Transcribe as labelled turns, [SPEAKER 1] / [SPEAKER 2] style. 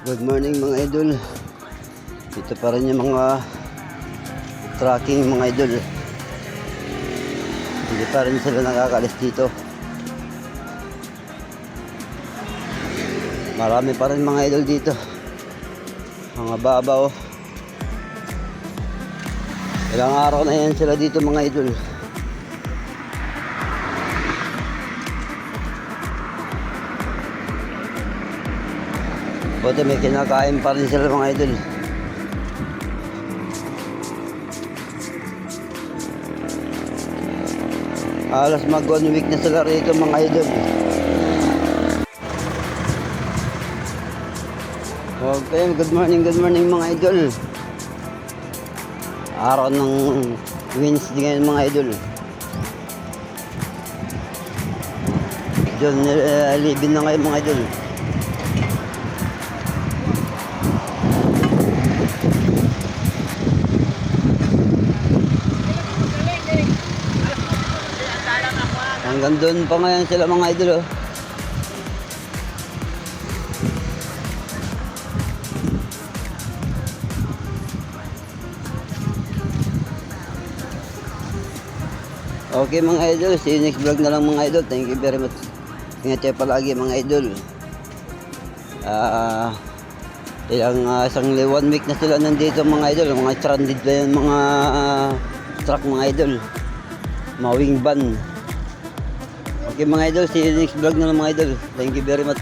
[SPEAKER 1] Good morning mga idol. Dito pa rin yung mga tracking mga idol. Hindi pa rin sila nakakalis dito. Marami pa rin mga idol dito. Mga babaw. Ilang araw na yan sila dito mga idol. Buti may kinakain pa rin sila mga idol. Alas mag 1 week na sila rito mga idol. Okay, good morning mga idol. Araw ng Wednesday ngayon mga idol. John Libin na ngayon mga idol. Hanggang doon pa ngayon sila mga idol oh. Okay mga idol, see you next vlog na lang mga idol. Thank you very much. Ingat kayo palagi mga idol. Isang 1 week na sila nandito mga idol. Mga stranded na yan mga truck mga idol. Mga wing van. Okay mga idol, see you next vlog na lang mga idol. Thank you very much.